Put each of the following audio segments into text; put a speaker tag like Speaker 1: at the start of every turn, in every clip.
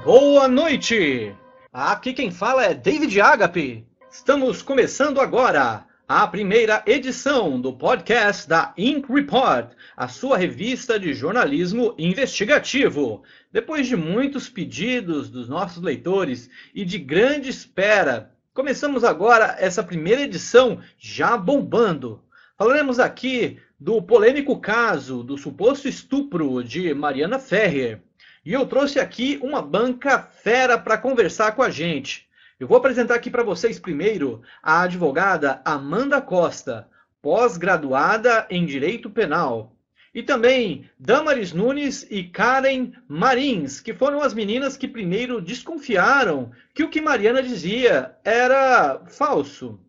Speaker 1: Boa noite! Aqui quem fala é David Agape. Estamos começando agora a primeira edição do podcast da Ink Report, a sua revista de jornalismo investigativo. Depois de muitos pedidos dos nossos leitores e de grande espera, começamos agora essa primeira edição já bombando. Falaremos aqui do polêmico caso do suposto estupro de Mariana Ferrer. E eu trouxe aqui uma banca fera para conversar com a gente. Eu vou apresentar aqui para vocês primeiro a advogada Amanda Costa, pós-graduada em Direito Penal. E também Damaris Nunes e Karen Marins, que foram as meninas que primeiro desconfiaram que o que Mariana dizia era falso,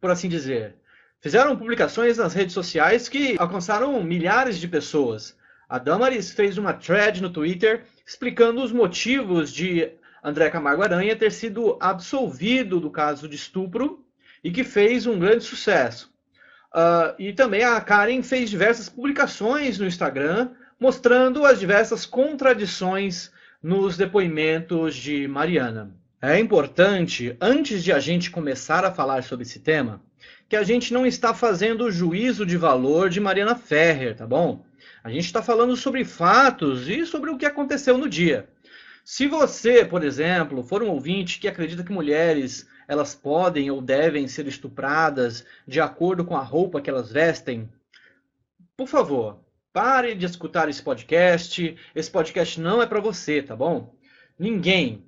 Speaker 1: por assim dizer. Fizeram publicações nas redes sociais que alcançaram milhares de pessoas. A Damaris fez uma thread no Twitter explicando os motivos de André Camargo Aranha ter sido absolvido do caso de estupro e que fez um grande sucesso. E também a Karen fez diversas publicações no Instagram mostrando as diversas contradições nos depoimentos de Mariana. É importante, antes de a gente começar a falar sobre esse tema, que a gente não está fazendo juízo de valor de Mariana Ferrer, tá bom? A gente está falando sobre fatos e sobre o que aconteceu no dia. Se você, por exemplo, for um ouvinte que acredita que mulheres elas podem ou devem ser estupradas de acordo com a roupa que elas vestem, por favor, pare de escutar esse podcast. Esse podcast não é para você, tá bom? Ninguém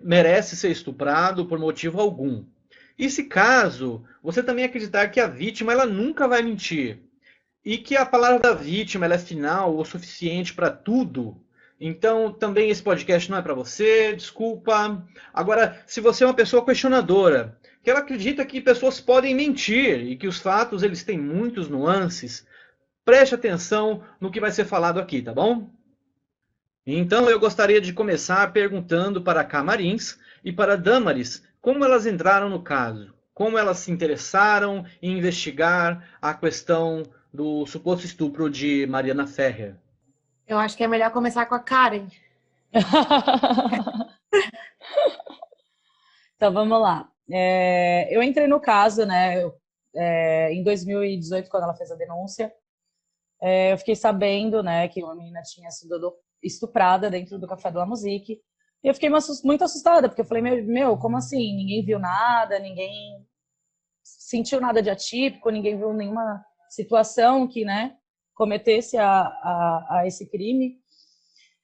Speaker 1: merece ser estuprado por motivo algum. E se caso você também acreditar que a vítima ela nunca vai mentir, e que a palavra da vítima ela é final ou suficiente para tudo, então também esse podcast não é para você, desculpa. Agora, se você é uma pessoa questionadora, que ela acredita que pessoas podem mentir e que os fatos eles têm muitos nuances, preste atenção no que vai ser falado aqui, tá bom? Então eu gostaria de começar perguntando para a Camarins e para a Damaris como elas entraram no caso, como elas se interessaram em investigar a questão do suposto estupro de Mariana Ferrer.
Speaker 2: Eu acho que é melhor começar com a Karen.
Speaker 3: Então vamos lá. Eu entrei no caso, né? Em 2018, quando ela fez a denúncia, eu fiquei sabendo, né, que uma menina tinha sido estuprada dentro do Café de la Musique. E eu fiquei muito assustada, porque eu falei, meu, como assim? Ninguém viu nada, ninguém sentiu nada de atípico, ninguém viu nenhuma situação que, né, cometesse a esse crime.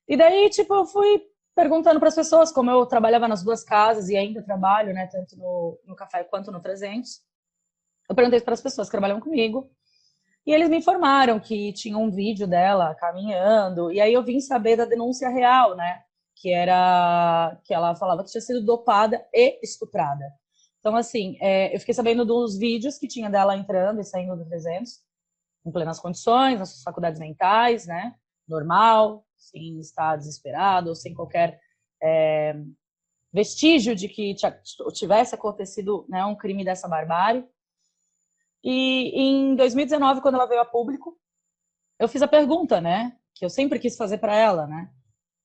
Speaker 3: E daí, tipo, eu fui perguntando para as pessoas, como eu trabalhava nas duas casas e ainda trabalho, né, tanto no Café quanto no 300, eu perguntei para as pessoas que trabalham comigo e eles me informaram que tinha um vídeo dela caminhando, e aí eu vim saber da denúncia real, né, que era que ela falava que tinha sido dopada e estuprada. Então, assim, eu fiquei sabendo dos vídeos que tinha dela entrando e saindo do 300, em plenas condições, nas suas faculdades mentais, né, normal, sem estar desesperado, sem qualquer vestígio de que tivesse acontecido, né, um crime dessa barbárie. E em 2019, quando ela veio a público, eu fiz a pergunta, né, que eu sempre quis fazer para ela, né,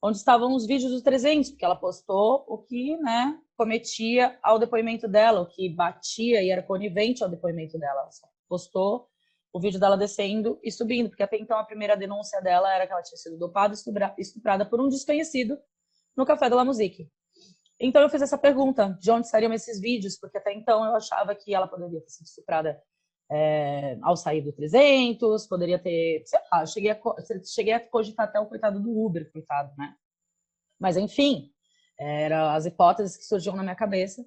Speaker 3: onde estavam os vídeos dos 300, porque ela postou o que, né, cometia ao depoimento dela, o que batia e era conivente ao depoimento dela. Ela postou o vídeo dela descendo e subindo, porque até então a primeira denúncia dela era que ela tinha sido dopada e estuprada por um desconhecido no Café de la Musique. Então eu fiz essa pergunta, de onde estariam esses vídeos, porque até então eu achava que ela poderia ter sido estuprada ao sair do 300, poderia ter, sei lá, eu cheguei a cogitar até o coitado do Uber, coitado, né? Mas enfim, eram as hipóteses que surgiam na minha cabeça.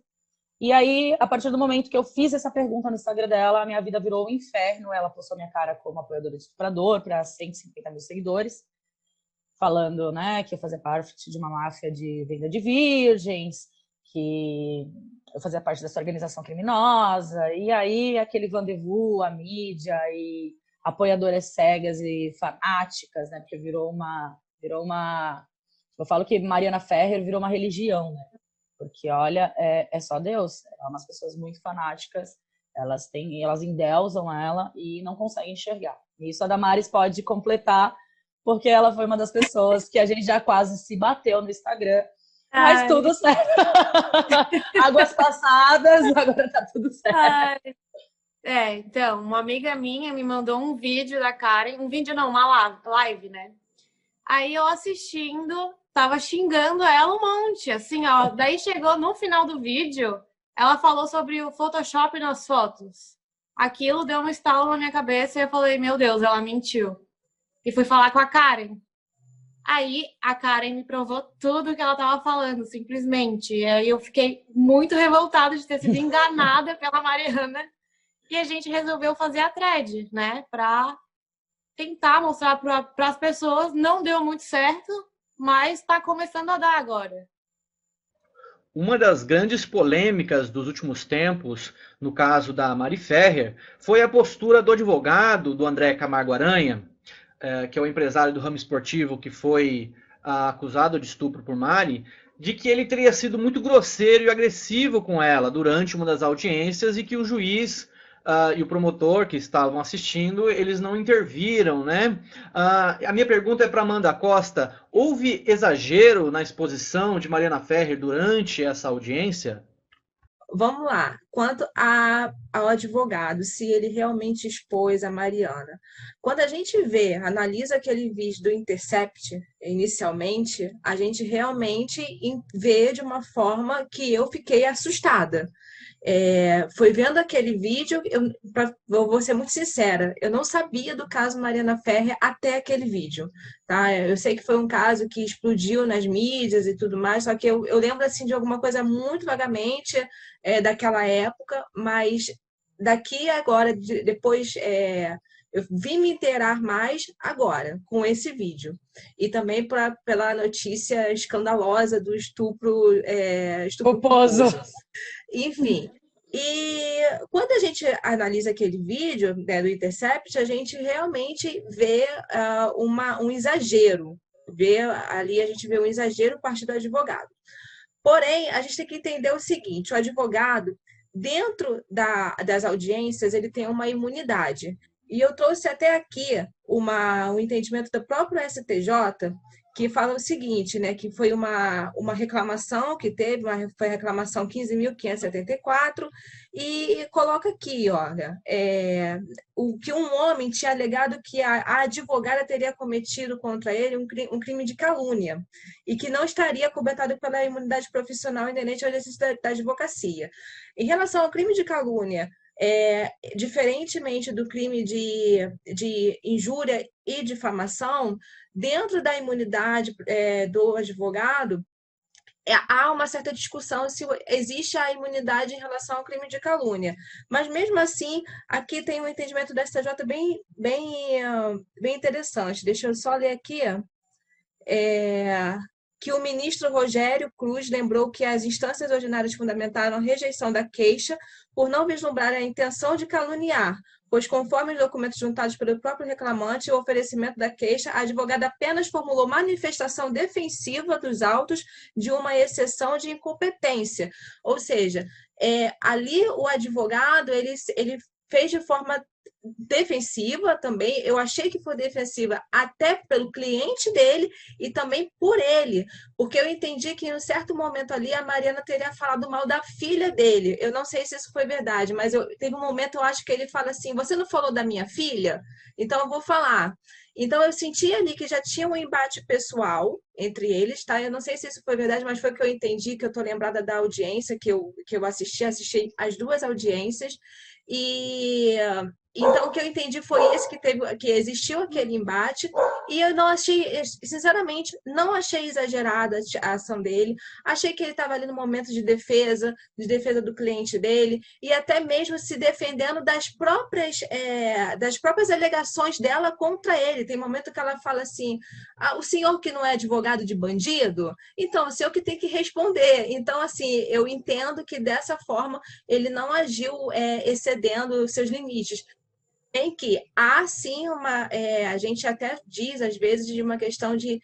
Speaker 3: E aí, a partir do momento que eu fiz essa pergunta no Instagram dela, a minha vida virou um inferno. Ela postou minha cara como apoiadora de estuprador para 150 mil seguidores, falando, né, que eu fazia parte de uma máfia de venda de virgens, que eu fazia parte dessa organização criminosa. E aí, aquele rendezvous, a mídia e apoiadoras cegas e fanáticas, né, porque virou uma... Eu falo que Mariana Ferrer virou uma religião, né? Porque, olha, é só Deus. É umas pessoas muito fanáticas, Elas endeusam ela e não conseguem enxergar. E isso a Damares pode completar, porque ela foi uma das pessoas que a gente já quase se bateu no Instagram. Mas
Speaker 2: Ai.
Speaker 3: tudo certo. Águas passadas, agora tá tudo certo.
Speaker 2: Ai. Então, uma amiga minha me mandou um vídeo da Karen, um vídeo não, uma live, né? Aí eu assistindo, tava xingando ela um monte, assim, ó. Daí chegou no final do vídeo, ela falou sobre o Photoshop nas fotos. Aquilo deu um estalo na minha cabeça e eu falei, meu Deus, ela mentiu. E fui falar com a Karen. Aí a Karen me provou tudo que ela tava falando, simplesmente. E aí eu fiquei muito revoltada de ter sido enganada pela Mariana. E a gente resolveu fazer a thread, né? Pra tentar mostrar para as pessoas. Não deu muito certo, mas está começando a dar agora.
Speaker 1: Uma das grandes polêmicas dos últimos tempos, no caso da Mari Ferrer, foi a postura do advogado do André Camargo Aranha, que é o empresário do ramo esportivo que foi acusado de estupro por Mari, de que ele teria sido muito grosseiro e agressivo com ela durante uma das audiências e que o juiz e o promotor que estavam assistindo, eles não interviram, né? A minha pergunta é para Amanda Costa: houve exagero na exposição de Mariana Ferrer durante essa audiência?
Speaker 4: Vamos lá. Quanto ao advogado, se ele realmente expôs a Mariana. Quando a gente analisa aquele vídeo do Intercept, inicialmente, a gente realmente vê de uma forma que eu fiquei assustada. Foi vendo aquele vídeo, eu vou ser muito sincera, eu não sabia do caso Mariana Ferrer até aquele vídeo, tá? Eu sei que foi um caso que explodiu nas mídias e tudo mais, só que eu lembro assim, de alguma coisa muito vagamente daquela época, mas daqui agora, depois eu vim me inteirar mais agora, com esse vídeo. E também pela notícia escandalosa do estupro
Speaker 3: culposo.
Speaker 4: Enfim, e quando a gente analisa aquele vídeo, né, do Intercept, a gente realmente vê um exagero. A gente vê um exagero parte do advogado. Porém, a gente tem que entender o seguinte: o advogado, dentro das audiências, ele tem uma imunidade. E eu trouxe até aqui um entendimento do próprio STJ, que fala o seguinte, né, que foi uma reclamação que teve, foi a reclamação 15.574, e coloca aqui, olha, o que um homem tinha alegado que a advogada teria cometido contra ele um crime de calúnia, e que não estaria cobertado pela imunidade profissional inerente ao exercício da advocacia. Em relação ao crime de calúnia, diferentemente do crime de injúria e difamação, dentro da imunidade do advogado, há uma certa discussão se existe a imunidade em relação ao crime de calúnia. Mas, mesmo assim, aqui tem um entendimento da STJ bem interessante. Deixa eu só ler aqui. Que o ministro Rogério Cruz lembrou que as instâncias ordinárias fundamentaram a rejeição da queixa por não vislumbrar a intenção de caluniar, pois, conforme os documentos juntados pelo próprio reclamante e o oferecimento da queixa, a advogada apenas formulou manifestação defensiva dos autos de uma exceção de incompetência. Ou seja, ali o advogado ele fez de forma defensiva também. Eu achei que foi defensiva até pelo cliente dele e também por ele, porque eu entendi que em um certo momento ali a Mariana teria falado mal da filha dele. Eu não sei se isso foi verdade, mas teve um momento, eu acho que ele fala assim: você não falou da minha filha? Então eu vou falar. Então eu senti ali que já tinha um embate pessoal entre eles, tá? Eu não sei se isso foi verdade, mas foi o que eu entendi, que eu tô lembrada da audiência que eu assisti as duas audiências. Então, o que eu entendi foi que existiu aquele embate, e eu não achei, sinceramente, não achei exagerada a ação dele. Achei que ele estava ali no momento de defesa do cliente dele, e até mesmo se defendendo das próprias alegações dela contra ele. Tem momento que ela fala assim: o senhor que não é advogado de bandido, então o senhor que tem que responder. Então, assim, eu entendo que dessa forma ele não agiu excedendo os seus limites. Em que há sim a gente até diz às vezes de uma questão de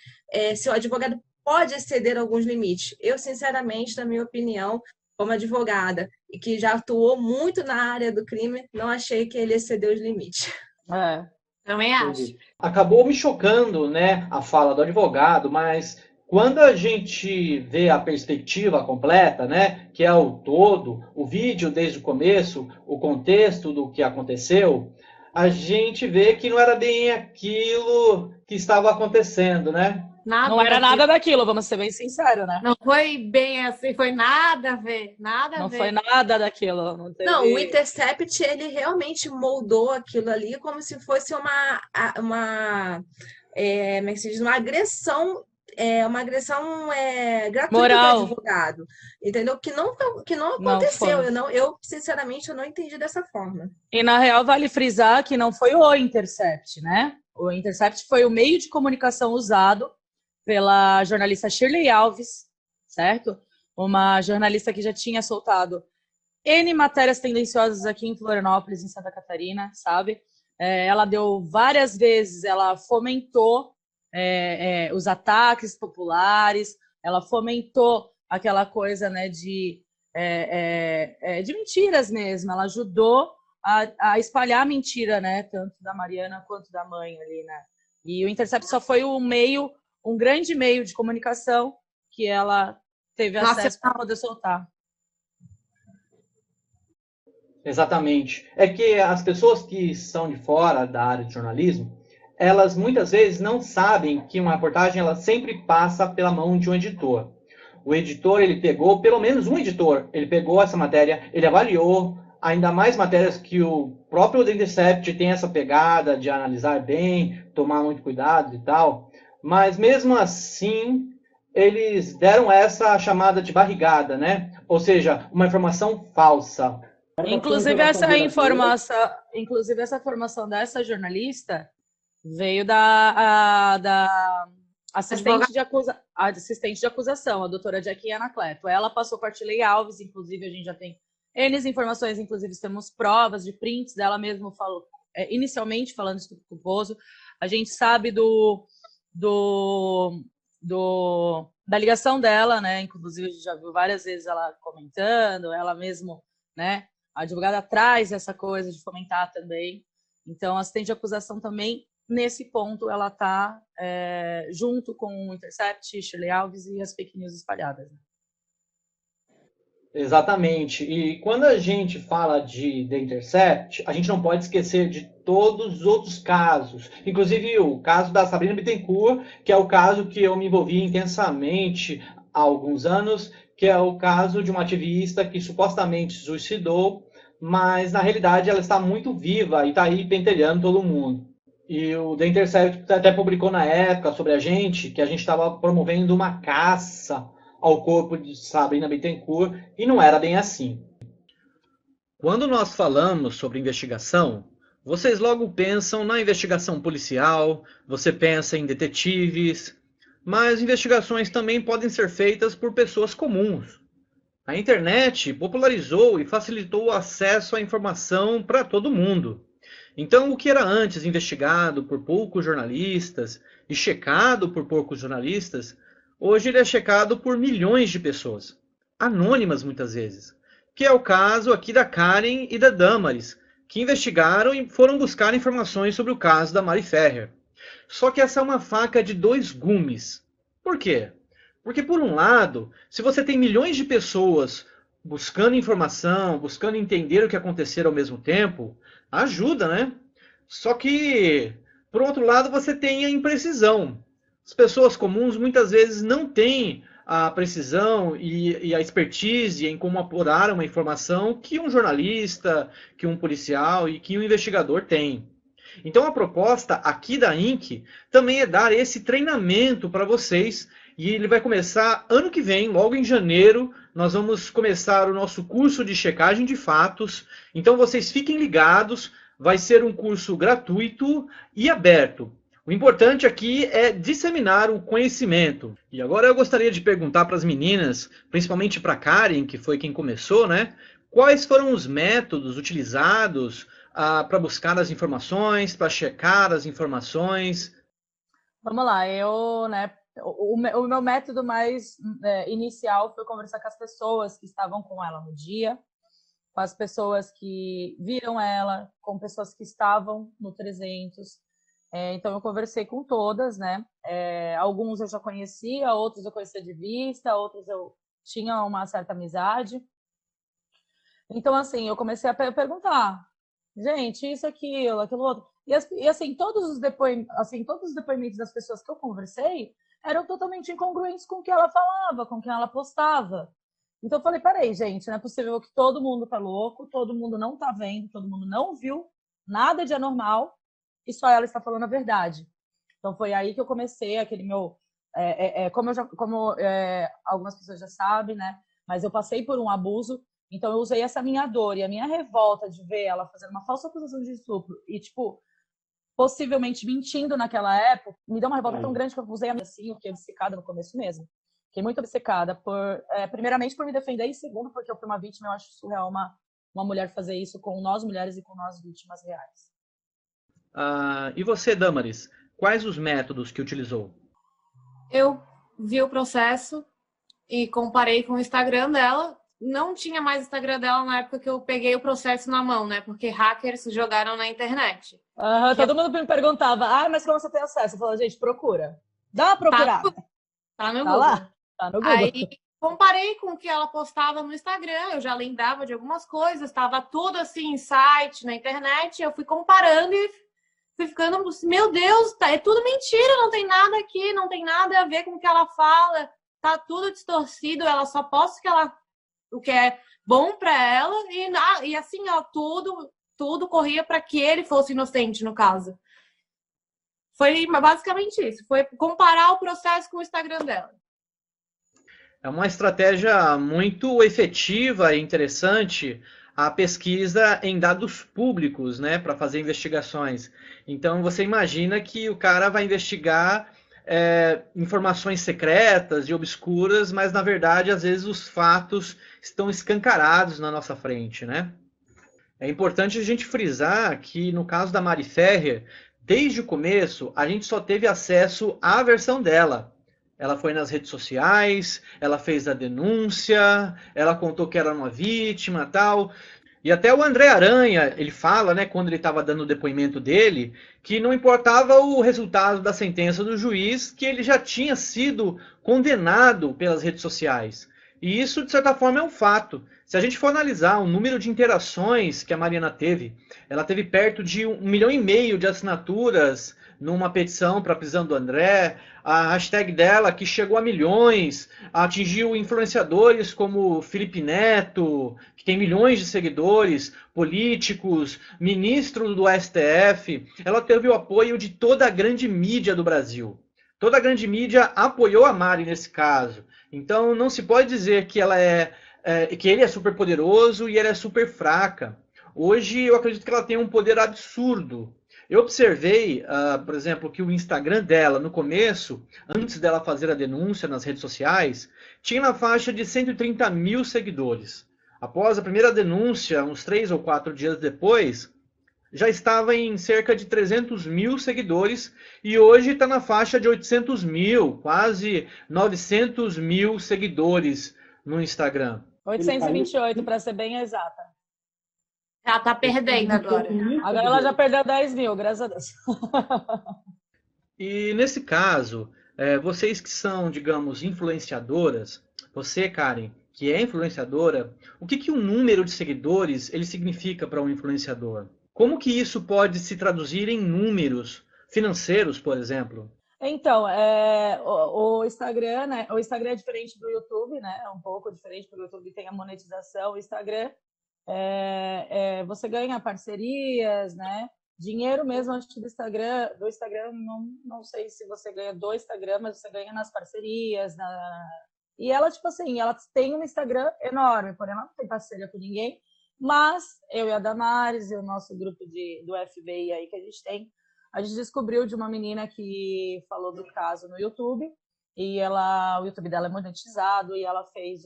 Speaker 4: se o advogado pode exceder alguns limites. Eu, sinceramente, na minha opinião, como advogada e que já atuou muito na área do crime, não achei que ele excedeu os limites.
Speaker 3: É.
Speaker 2: Também acho.
Speaker 1: Entendi. Acabou me chocando, né, a fala do advogado, mas quando a gente vê a perspectiva completa, né, que é o todo, o vídeo desde o começo, o contexto do que aconteceu, a gente vê que não era bem aquilo que estava acontecendo, né?
Speaker 3: Não era nada daquilo, vamos ser bem sinceros, né?
Speaker 2: Não foi bem assim, foi nada a ver, nada a
Speaker 3: Não
Speaker 2: ver.
Speaker 3: foi nada daquilo. Não, teve...
Speaker 4: Não, o Intercept, ele realmente moldou aquilo ali como se fosse uma como é que se diz? Uma agressão gratuita
Speaker 3: Moral.
Speaker 4: do advogado, entendeu? Que não
Speaker 3: Não
Speaker 4: aconteceu.
Speaker 3: foi.
Speaker 4: Eu, sinceramente, eu não entendi dessa forma.
Speaker 3: E, na real, vale frisar que não foi o Intercept, né? O Intercept foi o meio de comunicação usado pela jornalista Shirley Alves, certo? Uma jornalista que já tinha soltado N matérias tendenciosas aqui em Florianópolis, em Santa Catarina, sabe? Ela deu várias vezes, ela fomentou os ataques populares, ela fomentou aquela coisa, né, de mentiras mesmo, ela ajudou a espalhar a mentira, né, tanto da Mariana quanto da mãe ali, né? E o Intercept só foi um grande meio de comunicação que ela teve acesso para poder soltar.
Speaker 1: Exatamente. É que as pessoas que são de fora da área de jornalismo, elas muitas vezes não sabem que uma reportagem ela sempre passa pela mão de um editor. O editor, ele pegou, pelo menos um editor, ele pegou essa matéria, ele avaliou, ainda mais matérias que o próprio The Intercept tem essa pegada de analisar bem, tomar muito cuidado e tal, mas mesmo assim, eles deram essa chamada de barrigada, né? Ou seja, uma informação falsa.
Speaker 3: Inclusive essa formação dessa jornalista veio da assistente de acusação, a doutora Jackie Anacleto. Ela passou com a Artilei Alves, inclusive a gente já tem N informações, inclusive temos provas de prints dela mesma falou, inicialmente falando de estupro culposo. A gente sabe da ligação dela, né? Inclusive a gente já viu várias vezes ela comentando, ela mesmo, né? A advogada traz essa coisa de fomentar também. Então, a assistente de acusação também, nesse ponto, ela está junto com o Intercept, Shirley Alves e as fake news espalhadas.
Speaker 1: Exatamente. E quando a gente fala de The Intercept, a gente não pode esquecer de todos os outros casos. Inclusive o caso da Sabrina Bittencourt, que é o caso que eu me envolvi intensamente há alguns anos, que é o caso de uma ativista que supostamente se suicidou, mas na realidade ela está muito viva e está aí pentelhando todo mundo. E o The Intercept até publicou na época sobre a gente, que a gente estava promovendo uma caça ao corpo de Sabrina Bittencourt, e não era bem assim. Quando nós falamos sobre investigação, vocês logo pensam na investigação policial, você pensa em detetives, mas investigações também podem ser feitas por pessoas comuns. A internet popularizou e facilitou o acesso à informação para todo mundo. Então, o que era antes investigado por poucos jornalistas e checado por poucos jornalistas, hoje ele é checado por milhões de pessoas, anônimas muitas vezes, que é o caso aqui da Karen e da Damaris, que investigaram e foram buscar informações sobre o caso da Mari Ferrer. Só que essa é uma faca de dois gumes. Por quê? Porque, por um lado, se você tem milhões de pessoas buscando informação, buscando entender o que aconteceu ao mesmo tempo, ajuda, né? Só que, por outro lado, você tem a imprecisão. As pessoas comuns muitas vezes não têm a precisão e a expertise em como apurar uma informação que um jornalista, que um policial e que um investigador tem. Então a proposta aqui da Inc. também é dar esse treinamento para vocês, e ele vai começar ano que vem, logo em janeiro, nós vamos começar o nosso curso de checagem de fatos. Então vocês fiquem ligados, vai ser um curso gratuito e aberto. O importante aqui é disseminar o conhecimento. E agora eu gostaria de perguntar para as meninas, principalmente para a Karen, que foi quem começou, né? Quais foram os métodos utilizados para buscar as informações, para checar as informações?
Speaker 3: Vamos lá, eu, né, O meu método mais inicial foi conversar com as pessoas que estavam com ela no dia, com as pessoas que viram ela, com pessoas que estavam no 300. Então, eu conversei com todas, né? Alguns eu já conhecia, outros eu conhecia de vista, outros eu tinha uma certa amizade. Então, assim, eu comecei a perguntar, gente, isso, aquilo outro. E assim, todos os depoimentos das pessoas que eu conversei eram totalmente incongruentes com o que ela falava, com o que ela postava. Então eu falei, peraí, gente, não é possível que todo mundo tá louco, todo mundo não tá vendo, todo mundo não viu nada de anormal e só ela está falando a verdade. Então foi aí que eu comecei aquele meu... como algumas pessoas já sabem, né? Mas eu passei por um abuso, então eu usei essa minha dor e a minha revolta de ver ela fazendo uma falsa acusação de estupro e, tipo, possivelmente mentindo naquela época, me deu uma revolta tão grande que eu usei assim, eu fiquei obcecada no começo mesmo. Fiquei muito obcecada, primeiramente por me defender e segundo porque eu fui uma vítima. Eu acho surreal uma mulher fazer isso com nós mulheres e com nós vítimas reais.
Speaker 1: E você, Damaris, quais os métodos que utilizou?
Speaker 2: Eu vi o processo e comparei com o Instagram dela. Não tinha mais Instagram dela na época que eu peguei o processo na mão, né? Porque hackers jogaram na internet.
Speaker 3: Todo mundo me perguntava, mas como você tem acesso? Eu falava, gente, procura. Dá uma procurada.
Speaker 2: Tá no
Speaker 3: Tá
Speaker 2: Google.
Speaker 3: lá? Tá no Google.
Speaker 2: Aí comparei com o que ela postava no Instagram, eu já lembrava de algumas coisas, estava tudo assim em site, na internet, eu fui comparando e fui ficando, meu Deus, é tudo mentira, não tem nada aqui, não tem nada a ver com o que ela fala, tá tudo distorcido, ela só posta o que é bom para ela e assim, ó, tudo corria para que ele fosse inocente, no caso. Foi basicamente isso, foi comparar o processo com o Instagram dela.
Speaker 1: É uma estratégia muito efetiva e interessante a pesquisa em dados públicos, né, para fazer investigações. Então você imagina que o cara vai investigar informações secretas e obscuras, mas na verdade às vezes os fatos estão escancarados na nossa frente, né? É importante a gente frisar que no caso da Mari Ferrer, desde o começo a gente só teve acesso à versão dela. Ela foi nas redes sociais, ela fez a denúncia, ela contou que era uma vítima, tal. E até o André Aranha, ele fala, né, quando ele estava dando o depoimento dele, que não importava o resultado da sentença do juiz, que ele já tinha sido condenado pelas redes sociais. E isso, de certa forma, é um fato. Se a gente for analisar o número de interações que a Mariana teve, ela teve perto de 1,5 milhão de assinaturas numa petição para a prisão do André, a hashtag dela que chegou a milhões, atingiu influenciadores como Felipe Neto, que tem milhões de seguidores, políticos, ministros do STF. Ela teve o apoio de toda a grande mídia do Brasil. Toda a grande mídia apoiou a Mari nesse caso. Então não se pode dizer que que ele é super poderoso e ela é super fraca. Hoje eu acredito que ela tem um poder absurdo. Eu observei, por exemplo, que o Instagram dela, no começo, antes dela fazer a denúncia nas redes sociais, tinha na faixa de 130 mil seguidores. Após a primeira denúncia, uns 3 ou 4 dias depois, já estava em cerca de 300 mil seguidores e hoje está na faixa de 800 mil, quase 900 mil seguidores no Instagram.
Speaker 3: 828, para ser bem exata.
Speaker 2: Ela tá perdendo agora.
Speaker 3: Agora ela já perdeu 10 mil, graças a Deus.
Speaker 1: E nesse caso, vocês que são, digamos, influenciadoras, você, Karen, que é influenciadora, o que um número de seguidores ele significa para um influenciador? Como que isso pode se traduzir em números financeiros, por exemplo?
Speaker 3: Então, o Instagram, né? O Instagram é diferente do YouTube, né? É um pouco diferente, porque o YouTube tem a monetização. O Instagram você ganha parcerias, né? Dinheiro mesmo antes do Instagram. Do Instagram, não sei se você ganha do Instagram, mas você ganha nas parcerias. E ela, tipo assim, ela tem um Instagram enorme, porém ela não tem parceria com ninguém. Mas eu e a Damaris e o nosso grupo do FBI aí que a gente descobriu de uma menina que falou do caso no YouTube e o YouTube dela é monetizado e ela fez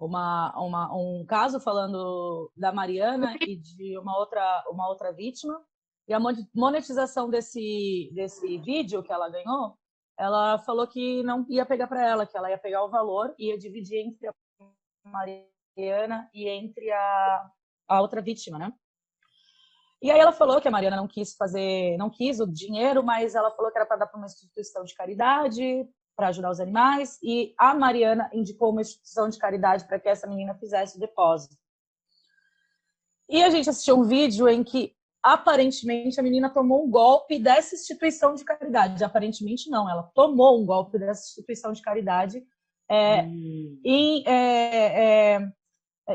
Speaker 3: um caso falando da Mariana e de uma outra vítima e a monetização desse vídeo que ela ganhou ela falou que não ia pegar para ela, que ela ia pegar o valor e ia dividir entre a Mariana e entre a outra vítima, né? E aí ela falou que a Mariana não quis o dinheiro, mas ela falou que era para dar para uma instituição de caridade, para ajudar os animais, e a Mariana indicou uma instituição de caridade para que essa menina fizesse o depósito. E a gente assistiu um vídeo em que aparentemente a menina tomou um golpe dessa instituição de caridade. Aparentemente não, ela tomou um golpe dessa instituição de caridade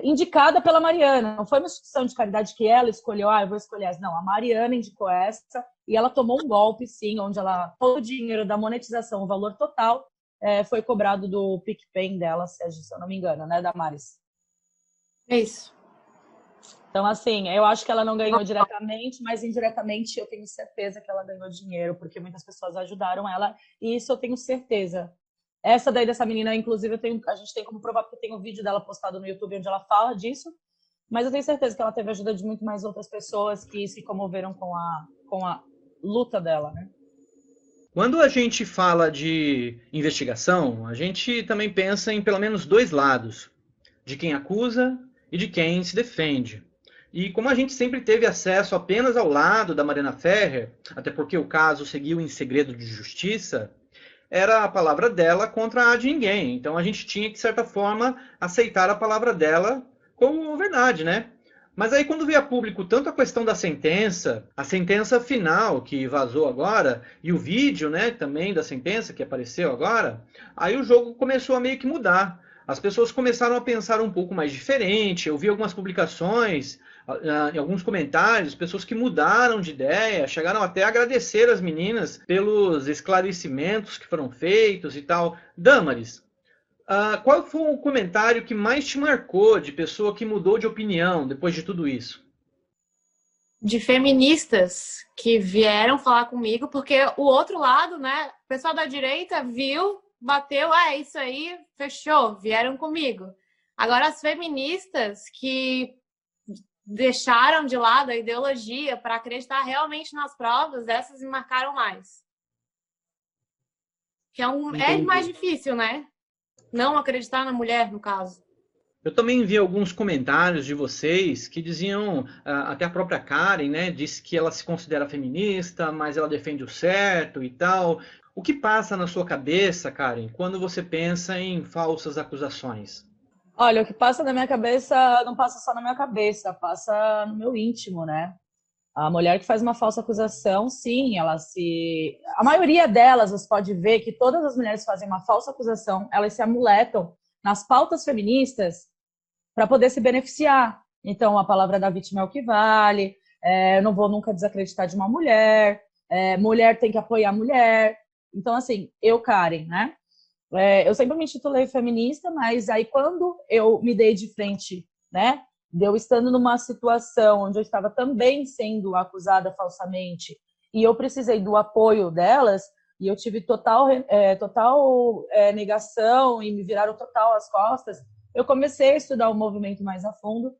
Speaker 3: indicada pela Mariana. Não foi uma instituição de caridade que ela escolheu, eu vou escolher essa. Não, a Mariana indicou essa e ela tomou um golpe, sim, onde todo o dinheiro da monetização, o valor total, foi cobrado do PicPay dela, se eu não me engano, né, Damares?
Speaker 2: É isso.
Speaker 3: Então, assim, eu acho que ela não ganhou diretamente, mas indiretamente eu tenho certeza que ela ganhou dinheiro, porque muitas pessoas ajudaram ela, e isso eu tenho certeza. Essa daí dessa menina, inclusive, a gente tem como provar, porque tem um vídeo dela postado no YouTube onde ela fala disso, mas eu tenho certeza que ela teve ajuda de muito mais outras pessoas que se comoveram com a luta dela, né?
Speaker 1: Quando a gente fala de investigação, a gente também pensa em pelo menos dois lados, de quem acusa e de quem se defende. E como a gente sempre teve acesso apenas ao lado da Mariana Ferrer, até porque o caso seguiu em segredo de justiça, era a palavra dela contra a de ninguém. Então a gente tinha que, de certa forma, aceitar a palavra dela como verdade, né? Mas aí quando veio a público tanto a questão da sentença, a sentença final que vazou agora, e o vídeo, né, também da sentença que apareceu agora, aí o jogo começou a meio que mudar. As pessoas começaram a pensar um pouco mais diferente. Eu vi algumas publicações, em alguns comentários, pessoas que mudaram de ideia, chegaram até a agradecer as meninas pelos esclarecimentos que foram feitos e tal. Damares, qual foi o comentário que mais te marcou de pessoa que mudou de opinião depois de tudo isso?
Speaker 2: De feministas que vieram falar comigo, porque o outro lado, né, o pessoal da direita viu, bateu, é isso aí, fechou, vieram comigo. Agora as feministas que deixaram de lado a ideologia para acreditar realmente nas provas, essas me marcaram mais. Que é mais difícil, né? Não acreditar na mulher, no caso.
Speaker 1: Eu também vi alguns comentários de vocês que diziam, até a própria Karen, né, disse que ela se considera feminista, mas ela defende o certo e tal. O que passa na sua cabeça, Karen, quando você pensa em falsas acusações?
Speaker 3: Olha, o que passa na minha cabeça não passa só na minha cabeça, passa no meu íntimo, né? A mulher que faz uma falsa acusação, sim, a maioria delas, você pode ver que todas as mulheres que fazem uma falsa acusação, elas se amuletam nas pautas feministas para poder se beneficiar. Então, a palavra da vítima é o que vale, eu não vou nunca desacreditar de uma mulher, mulher tem que apoiar a mulher. Então, assim, Karen, né? Eu sempre me intitulei feminista, mas aí quando eu me dei de frente, né? Eu estando numa situação onde eu estava também sendo acusada falsamente e eu precisei do apoio delas e eu tive total negação e me viraram total as costas, eu comecei a estudar o movimento mais a fundo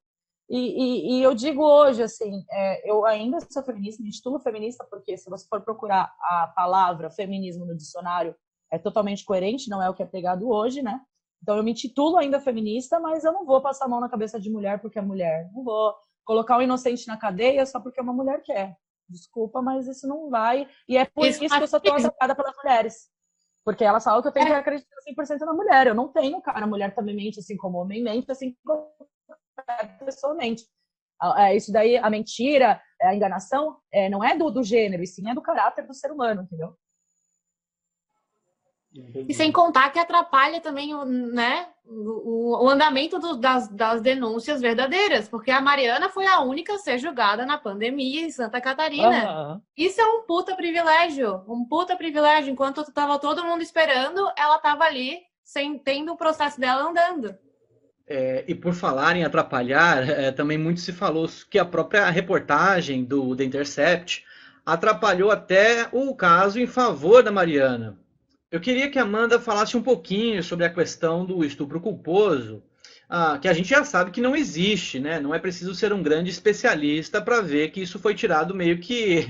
Speaker 3: e eu digo hoje, assim, eu ainda sou feminista, me intitulo feminista porque se você for procurar a palavra feminismo no dicionário, é totalmente coerente, não é o que é pregado hoje, né? Então, eu me intitulo ainda feminista, mas eu não vou passar a mão na cabeça de mulher porque é mulher. Não vou colocar um inocente na cadeia só porque uma mulher quer. Desculpa, mas isso não vai. E é por isso que eu sou tão atacada pelas mulheres. Porque elas falam que eu tenho que acreditar 100% na mulher. Eu não tenho, cara. A mulher também mente assim como o homem mente, assim como a pessoa mente. Isso daí, a mentira, a enganação, não é do gênero, e sim é do caráter do ser humano, entendeu?
Speaker 2: E sem contar que atrapalha também, né, o andamento das denúncias verdadeiras, porque a Mariana foi a única a ser julgada na pandemia em Santa Catarina. Isso é um puta privilégio, Enquanto estava todo mundo esperando, ela estava ali, tendo o processo dela andando.
Speaker 1: E por falar em atrapalhar, também muito se falou que a própria reportagem do The Intercept atrapalhou até o caso em favor da Mariana. Eu queria que a Amanda falasse um pouquinho sobre a questão do estupro culposo, que a gente já sabe que não existe, né? Não é preciso ser um grande especialista para ver que isso foi tirado meio que,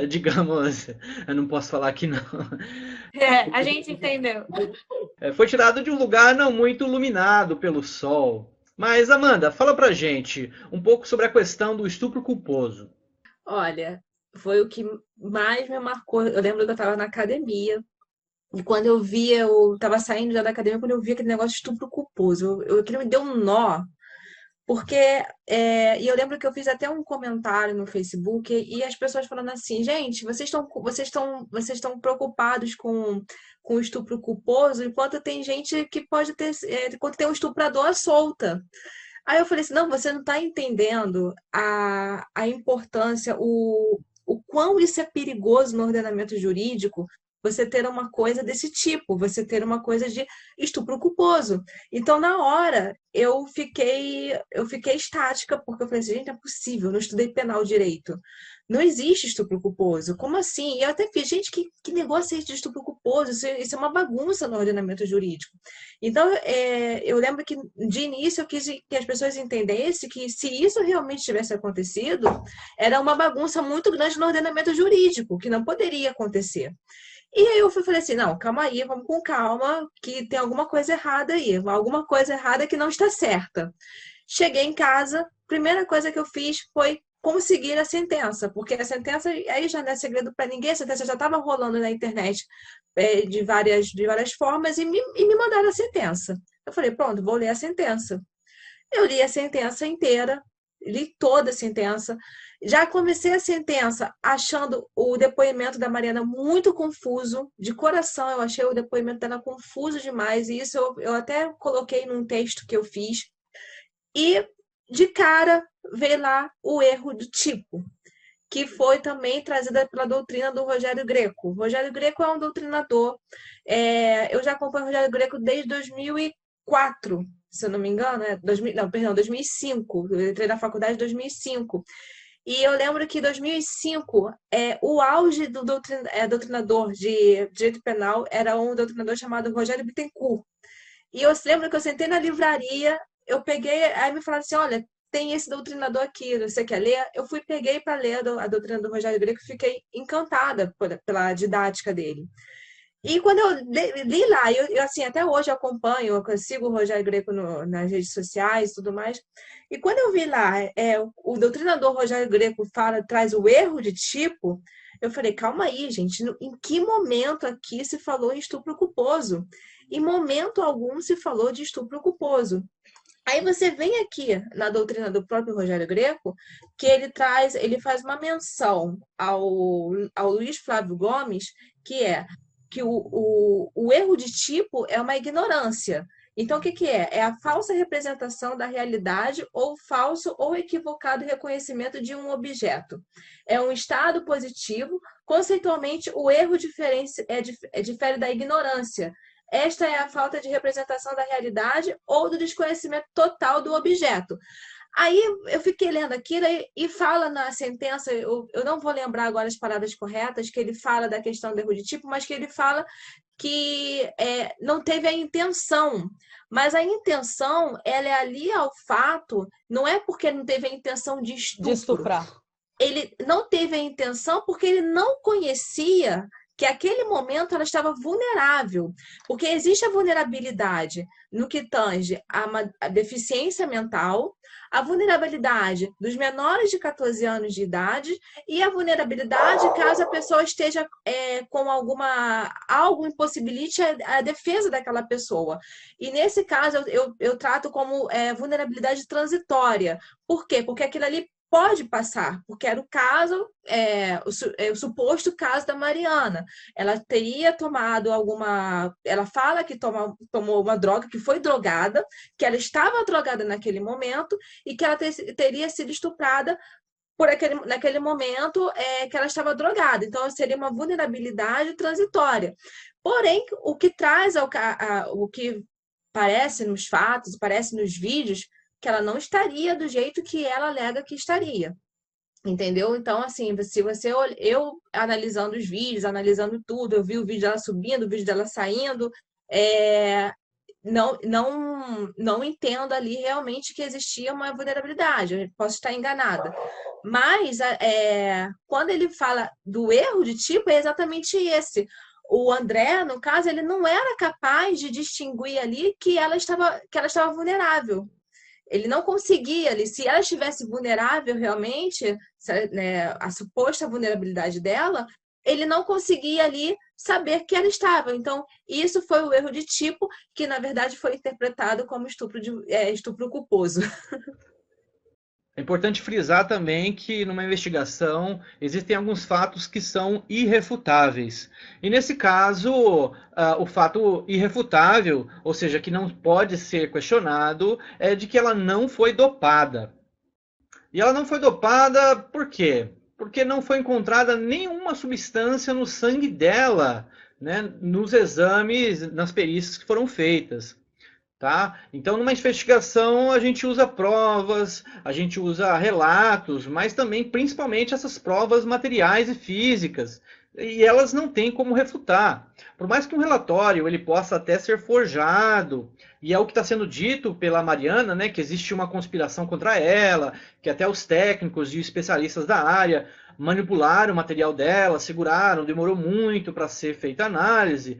Speaker 1: digamos, eu não posso falar aqui não.
Speaker 2: A gente entendeu.
Speaker 1: Foi tirado de um lugar não muito iluminado pelo sol. Mas, Amanda, fala pra gente um pouco sobre a questão do estupro culposo.
Speaker 4: Olha, foi o que mais me marcou. Eu lembro que eu estava na academia, e quando eu via, eu estava saindo já da academia, quando eu vi aquele negócio de estupro culposo, aquilo me deu um nó, porque e eu lembro que eu fiz até um comentário no Facebook e as pessoas falando assim, gente, vocês estão preocupados com o estupro culposo, enquanto tem gente que pode ter, enquanto tem um estuprador à solta. Aí eu falei assim, não, você não está entendendo a importância, o quão isso é perigoso no ordenamento jurídico, você ter uma coisa desse tipo, você ter uma coisa de estupro culposo. Então, na hora, eu fiquei estática, porque eu falei assim, gente, não é possível, eu não estudei penal direito. Não existe estupro culposo. Como assim? E eu até fiz, gente, que negócio é esse de estupro culposo? Isso é uma bagunça no ordenamento jurídico. Então, eu lembro que de início eu quis que as pessoas entendessem que se isso realmente tivesse acontecido, era uma bagunça muito grande no ordenamento jurídico, que não poderia acontecer. E aí eu falei assim, não, calma aí, vamos com calma, que tem alguma coisa errada aí, alguma coisa errada que não está certa. Cheguei em casa, primeira coisa que eu fiz foi conseguir a sentença, porque a sentença aí já não é segredo para ninguém, a sentença já estava rolando na internet de várias formas e me mandaram a sentença. Eu falei, pronto, vou ler a sentença. Eu li a sentença inteira, li toda a sentença. Já comecei a sentença achando o depoimento da Mariana muito confuso. De coração, eu achei o depoimento dela confuso demais. E isso eu até coloquei num texto que eu fiz. E, de cara, veio lá o erro de tipo, que foi também trazida pela doutrina do Rogério Greco. O Rogério Greco é um doutrinador. Eu já acompanho o Rogério Greco desde 2004, se eu não me engano, 2005. Eu entrei na faculdade em 2005. E eu lembro que em 2005, o auge do doutrinador de direito penal era um doutrinador chamado Rogério Bittencourt. E eu lembro que eu sentei na livraria, eu peguei, aí me falaram assim, olha, tem esse doutrinador aqui, você quer ler? Eu peguei para ler a doutrina do Rogério Greco e fiquei encantada pela didática dele. E quando eu li lá, eu assim, até hoje eu acompanho, eu sigo o Rogério Greco nas redes sociais e tudo mais. E quando eu vi lá, o doutrinador Rogério Greco traz o erro de tipo, eu falei, calma aí, gente, em que momento aqui se falou em estupro culposo? Em momento algum se falou de estupro culposo. Aí você vem aqui na doutrina do próprio Rogério Greco, que ele faz uma menção ao Luiz Flávio Gomes, que é que o erro de tipo é uma ignorância. Então, o que é? É a falsa representação da realidade ou falso ou equivocado reconhecimento de um objeto. É um estado positivo. Conceitualmente, o erro difere da ignorância. Esta é a falta de representação da realidade ou do desconhecimento total do objeto. Aí eu fiquei lendo aquilo e fala na sentença, eu não vou lembrar agora as palavras corretas, que ele fala da questão do erro de tipo, mas que ele fala que não teve a intenção. Mas a intenção, ela é ali ao fato, não é porque não teve a intenção de
Speaker 3: estuprar.
Speaker 4: Ele não teve a intenção porque ele não conhecia que aquele momento ela estava vulnerável, porque existe a vulnerabilidade no que tange a deficiência mental, a vulnerabilidade dos menores de 14 anos de idade e a vulnerabilidade caso a pessoa esteja com algo impossibilite a defesa daquela pessoa. E nesse caso eu trato como vulnerabilidade transitória. Por quê? Porque aquilo ali pode passar, porque era o caso, o suposto caso da Mariana. Ela teria tomado ela fala que tomou uma droga, que foi drogada, que ela estava drogada naquele momento e que ela teria sido estuprada naquele momento que ela estava drogada. Então, seria uma vulnerabilidade transitória. Porém, o que traz o que parece nos fatos, parece nos vídeos, que ela não estaria do jeito que ela alega que estaria. Entendeu? Então, assim, eu analisando os vídeos, analisando tudo, eu vi o vídeo dela subindo, o vídeo dela saindo, não entendo ali realmente que existia uma vulnerabilidade, eu posso estar enganada. Mas quando ele fala do erro de tipo, é exatamente esse. O André, no caso, ele não era capaz de distinguir ali que ela estava vulnerável. Ele não conseguia ali, se ela estivesse vulnerável realmente, né, a suposta vulnerabilidade dela, ele não conseguia ali saber que ela estava. Então, isso foi o erro de tipo, que na verdade foi interpretado como estupro culposo.
Speaker 1: É importante frisar também que numa investigação existem alguns fatos que são irrefutáveis. E nesse caso, o fato irrefutável, ou seja, que não pode ser questionado, é de que ela não foi dopada. E ela não foi dopada por quê? Porque não foi encontrada nenhuma substância no sangue dela, né, nos exames, nas perícias que foram feitas. Tá? Então, numa investigação, a gente usa provas, a gente usa relatos, mas também, principalmente, essas provas materiais e físicas. E elas não têm como refutar. Por mais que um relatório ele possa até ser forjado, e é o que está sendo dito pela Mariana, né, que existe uma conspiração contra ela, que até os técnicos e especialistas da área manipularam o material dela, seguraram, demorou muito para ser feita a análise,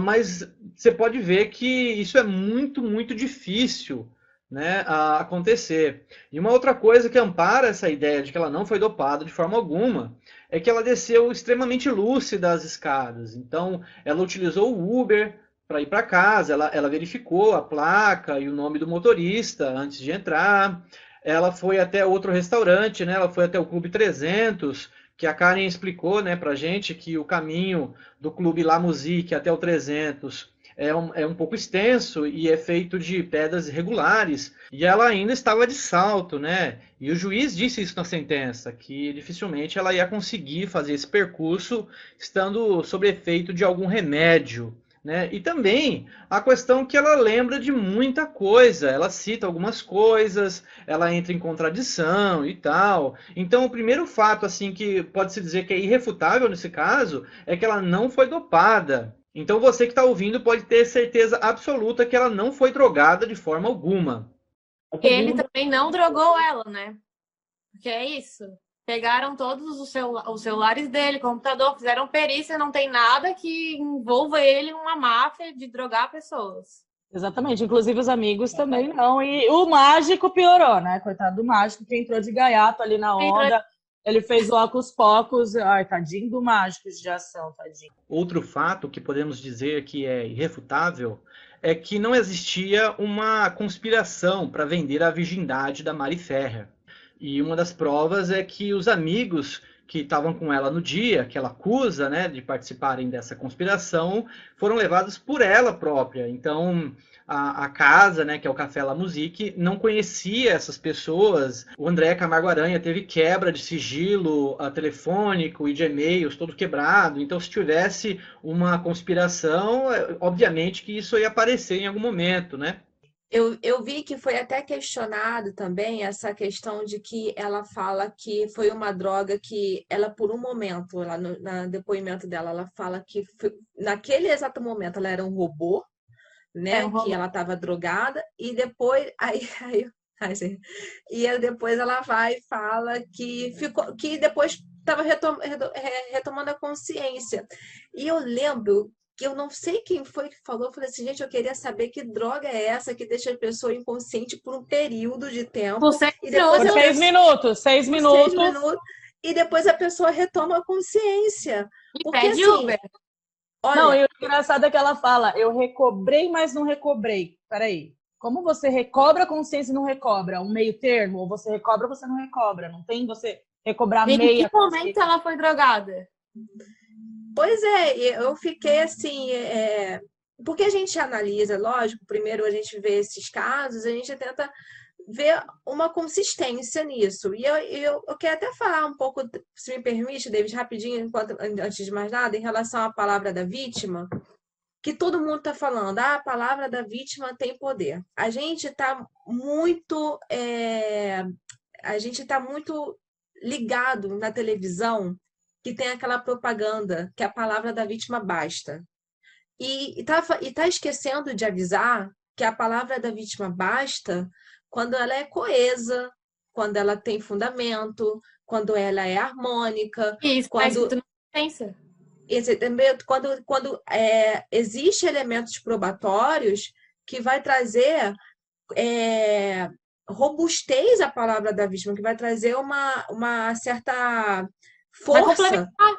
Speaker 1: mas você pode ver que isso é muito, muito difícil, né, a acontecer. E uma outra coisa que ampara essa ideia de que ela não foi dopada de forma alguma é que ela desceu extremamente lúcida as escadas. Então, ela utilizou o Uber para ir para casa, ela verificou a placa e o nome do motorista antes de entrar. Ela foi até outro restaurante, né? Ela foi até o Clube 300, que a Karen explicou, né, para gente que o caminho do Clube La Musique até o 300 é um pouco extenso e é feito de pedras irregulares. E ela ainda estava de salto, né? E o juiz disse isso na sentença, que dificilmente ela ia conseguir fazer esse percurso estando sob efeito de algum remédio. Né? E também a questão que ela lembra de muita coisa, ela cita algumas coisas, ela entra em contradição e tal. Então, o primeiro fato assim que pode-se dizer que é irrefutável nesse caso é que ela não foi dopada. Então, você que está ouvindo pode ter certeza absoluta que ela não foi drogada de forma alguma.
Speaker 2: Ele também não drogou ela, né? Porque é isso. Pegaram todos os celulares dele, computador, fizeram perícia, não tem nada que envolva ele em uma máfia de drogar pessoas.
Speaker 3: Exatamente, inclusive os amigos também não. E o mágico piorou, né? Coitado do mágico que entrou de gaiato ali na onda. Ele fez o Ocus Pocus. Ai, tadinho do mágico de ação, tadinho.
Speaker 1: Outro fato que podemos dizer que é irrefutável é que não existia uma conspiração para vender a virgindade da Mari Ferrer. E uma das provas é que os amigos que estavam com ela no dia, que ela acusa, né, de participarem dessa conspiração, foram levados por ela própria. Então, a casa, né, que é o Café La Musique, não conhecia essas pessoas. O André Camargo Aranha teve quebra de sigilo telefônico e de e-mails, todo quebrado. Então, se tivesse uma conspiração, obviamente que isso ia aparecer em algum momento, né?
Speaker 4: Eu vi que foi até questionado também essa questão de que ela fala que foi uma droga que ela, por um momento, lá no depoimento dela, ela fala que naquele exato momento ela era um robô, né? Que ela estava drogada, e depois depois ela vai e fala que ficou, que depois estava retomando a consciência. E eu lembro que eu não sei quem foi que falou, eu falei assim, gente, eu queria saber que droga é essa que deixa a pessoa inconsciente por um período de tempo.
Speaker 3: Por 6 minutos. 6 minutos.
Speaker 4: E depois a pessoa retoma a consciência.
Speaker 2: Porque assim, Uber.
Speaker 3: Olha, não, e o engraçado é que ela fala, eu recobrei, mas não recobrei. Peraí, como você recobra a consciência e não recobra? Um meio termo? Ou você recobra ou você não recobra? Não tem você recobrar meia.
Speaker 2: Em que momento ela foi drogada?
Speaker 4: Pois é, eu fiquei assim, porque a gente analisa, lógico, primeiro a gente vê esses casos, a gente tenta ver uma consistência nisso. E eu quero até falar um pouco, se me permite, David, rapidinho, antes de mais nada, em relação à palavra da vítima, que todo mundo está falando, a palavra da vítima tem poder. A gente está muito ligado na televisão, que tem aquela propaganda que a palavra da vítima basta. E tá esquecendo de avisar que a palavra da vítima basta quando ela é coesa, quando ela tem fundamento, quando ela é harmônica,
Speaker 2: Isso, tá escrito na sentença.
Speaker 4: quando existe elementos probatórios que vai trazer robustez à palavra da vítima, que vai trazer uma certa
Speaker 2: Vai
Speaker 4: força
Speaker 2: complementar.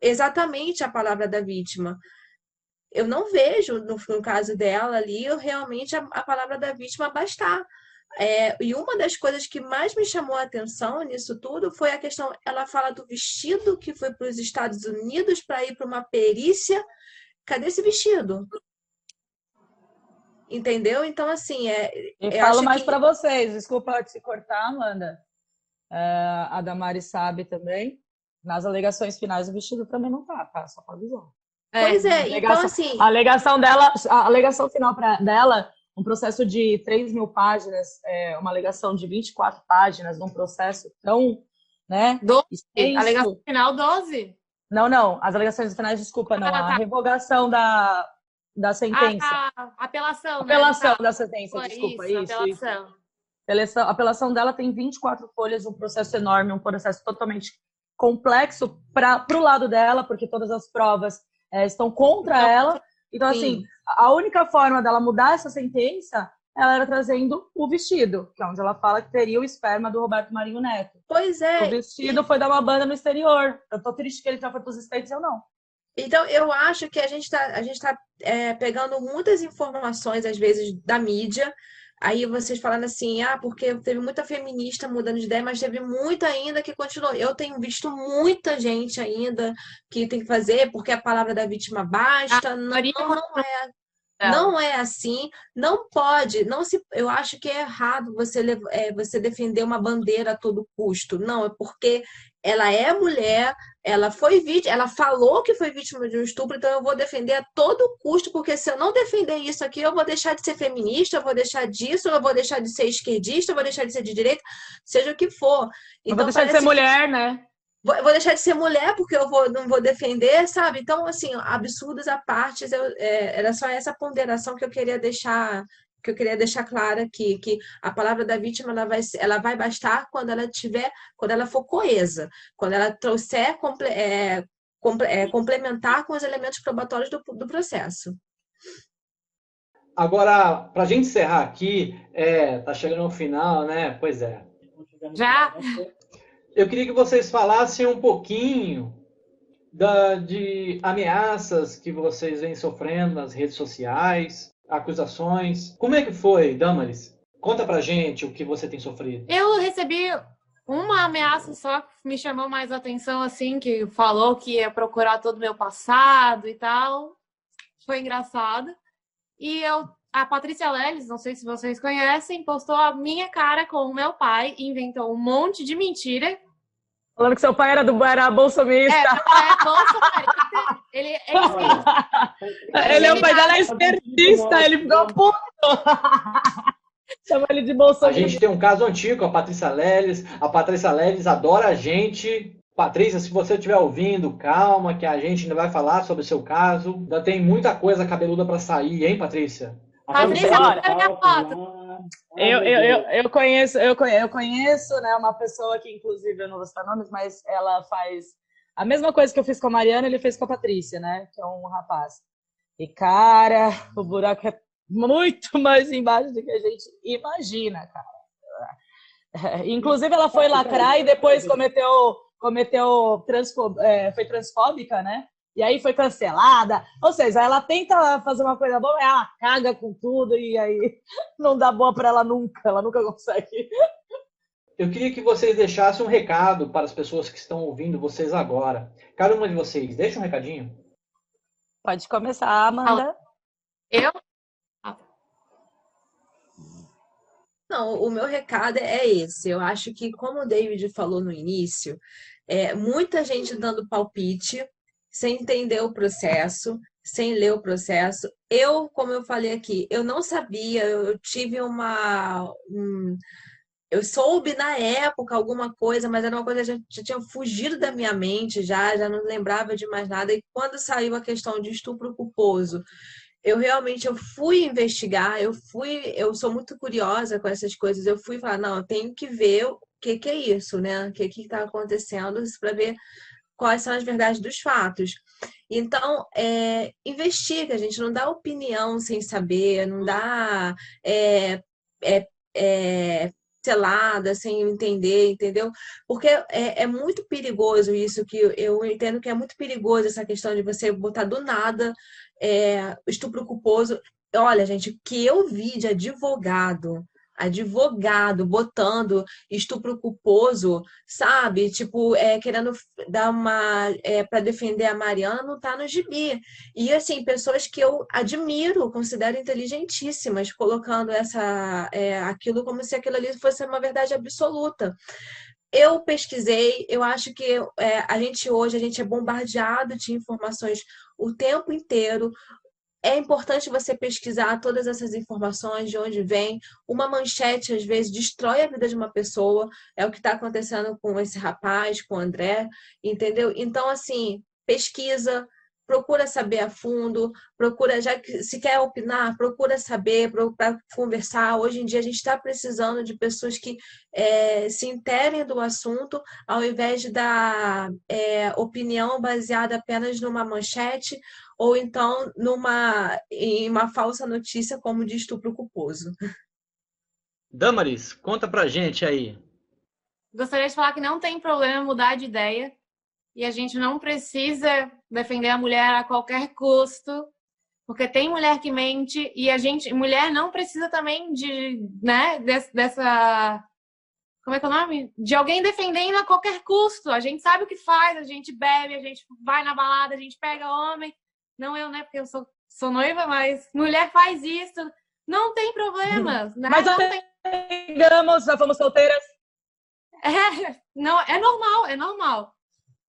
Speaker 4: exatamente a palavra da vítima. Eu não vejo, no caso dela ali, realmente a palavra da vítima bastar. E uma das coisas que mais me chamou a atenção nisso tudo foi a questão, ela fala do vestido que foi para os Estados Unidos para ir para uma perícia. Cadê esse vestido? Entendeu? Então, assim,
Speaker 3: Eu
Speaker 4: eu
Speaker 3: falo
Speaker 4: acho
Speaker 3: mais
Speaker 4: que...
Speaker 3: para vocês, desculpa te cortar, Amanda. A Damari sabe também. Nas alegações finais, o vestido também não tá? Só para avisar.
Speaker 4: Pois é, então assim...
Speaker 3: A alegação final dela, um processo de 3.000 páginas, uma alegação de 24 páginas, num processo tão, né?
Speaker 2: 12.
Speaker 3: Extenso.
Speaker 2: Alegação final 12.
Speaker 3: Não, as alegações finais, desculpa, não. A revogação da sentença.
Speaker 2: Apelação,
Speaker 3: apelação,
Speaker 2: né?
Speaker 3: da sentença, desculpa. Isso. A apelação dela tem 24 folhas, um processo enorme, um processo totalmente complexo para o lado dela, porque todas as provas estão contra ela. Então,
Speaker 4: Sim.
Speaker 3: assim, a única forma dela mudar essa sentença, ela era trazendo o vestido, que é onde ela fala que teria o esperma do Roberto Marinho Neto.
Speaker 4: Pois é.
Speaker 3: O vestido foi dar uma banda no exterior. Eu tô triste que ele já foi para os States, eu não.
Speaker 4: Então, eu acho que a gente tá pegando muitas informações, às vezes, da mídia. Aí vocês falando assim, porque teve muita feminista mudando de ideia, mas teve muita ainda que continuou. Eu tenho visto muita gente ainda que tem que fazer, porque a palavra da vítima basta. Não é assim, não pode, eu acho que é errado você defender uma bandeira a todo custo. Não, é porque ela é mulher, ela foi vítima, ela falou que foi vítima de um estupro, então eu vou defender a todo custo, porque se eu não defender isso aqui, eu vou deixar de ser feminista, eu vou deixar disso, eu vou deixar de ser esquerdista, eu vou deixar de ser de direita, seja o que for.
Speaker 3: Então, eu vou deixar de ser mulher, né?
Speaker 4: Vou deixar de ser mulher porque não vou defender, sabe? Então, assim, absurdos à parte, era só essa ponderação que eu queria deixar clara aqui, que a palavra da vítima ela vai bastar quando ela for coesa, quando ela trouxer complementar com os elementos probatórios do processo.
Speaker 1: Agora, para a gente encerrar aqui, tá chegando ao final, né? Pois é.
Speaker 2: Já?
Speaker 1: Eu queria que vocês falassem um pouquinho de ameaças que vocês vêm sofrendo nas redes sociais, acusações. Como é que foi, Damaris? Conta pra gente o que você tem sofrido.
Speaker 2: Eu recebi uma ameaça só que me chamou mais a atenção, assim, que falou que ia procurar todo o meu passado e tal. Foi engraçado. E a Patrícia Leles, não sei se vocês conhecem, postou a minha cara com o meu pai e inventou um monte de mentira.
Speaker 3: Falando que seu pai era bolsonarista.
Speaker 2: Meu pai é bolsonarista.
Speaker 3: Ele é o pai dela, é esquerdista. Ele ficou puto. Chama ele de bolsonarista.
Speaker 1: A gente tem um caso antigo com a Patrícia Leles. A Patrícia Leles adora a gente. Patrícia, se você estiver ouvindo, calma, que a gente ainda vai falar sobre o seu caso. Ainda tem muita coisa cabeluda para sair, hein, Patrícia?
Speaker 2: Patrícia, olha minha foto.
Speaker 3: Eu conheço, né, uma pessoa que, inclusive, eu não vou citar nomes, mas ela faz a mesma coisa que eu fiz com a Mariana, ele fez com a Patrícia, né, que é um rapaz. E, cara, o buraco é muito mais embaixo do que a gente imagina, cara. Inclusive, ela foi lacrar e depois foi transfóbica, né? E aí foi cancelada. Ou seja, ela tenta fazer uma coisa boa, ela caga com tudo e aí não dá boa para ela nunca consegue.
Speaker 1: Eu queria que vocês deixassem um recado para as pessoas que estão ouvindo vocês agora. Cada uma de vocês, deixa um recadinho.
Speaker 3: Pode começar, Amanda.
Speaker 2: Eu?
Speaker 4: Não, o meu recado é esse. Eu acho que, como o David falou no início, muita gente dando palpite, sem entender o processo, sem ler o processo. Como eu falei aqui, eu não sabia, eu tive eu soube na época alguma coisa, mas era uma coisa que já tinha fugido da minha mente, já não lembrava de mais nada. E quando saiu a questão de estupro culposo, eu realmente eu fui investigar, eu sou muito curiosa com essas coisas, eu fui falar, não, eu tenho que ver o que que é isso, né? O que que está acontecendo para ver quais são as verdades dos fatos. Então, investiga, a gente não dá opinião sem saber, não dá é, é, é, selada sem entender, entendeu? Porque é muito perigoso isso, que eu entendo que é muito perigoso essa questão de você botar do nada estupro culposo. Olha, gente, o que eu vi de advogado botando estupro culposo, sabe? Tipo, querendo dar uma para defender a Mariana, não tá no gibi. E assim, pessoas que eu admiro, considero inteligentíssimas, colocando aquilo como se aquilo ali fosse uma verdade absoluta. Eu pesquisei, eu acho que a gente hoje a gente é bombardeado de informações o tempo inteiro. É importante você pesquisar todas essas informações, de onde vem. Uma manchete, às vezes, destrói a vida de uma pessoa. É o que está acontecendo com esse rapaz, com o André, entendeu? Então, assim, pesquisa, procura saber a fundo, procura, já que se quer opinar, procura saber, para conversar. Hoje em dia, a gente está precisando de pessoas que se interem do assunto, ao invés de dar opinião baseada apenas numa manchete ou então em uma falsa notícia como de estupro culposo.
Speaker 1: Damaris, conta pra gente aí.
Speaker 2: Gostaria de falar que não tem problema mudar de ideia e a gente não precisa defender a mulher a qualquer custo, porque tem mulher que mente e mulher não precisa também dessa, como é que é o nome? De alguém defendendo a qualquer custo. A gente sabe o que faz, a gente bebe, a gente vai na balada, a gente pega homem. Não eu, né? Porque eu sou noiva, mas mulher faz isso. Não tem problema, né?
Speaker 3: Mas
Speaker 2: não tem.
Speaker 3: Digamos, já fomos solteiras.
Speaker 2: Não, é normal, é normal.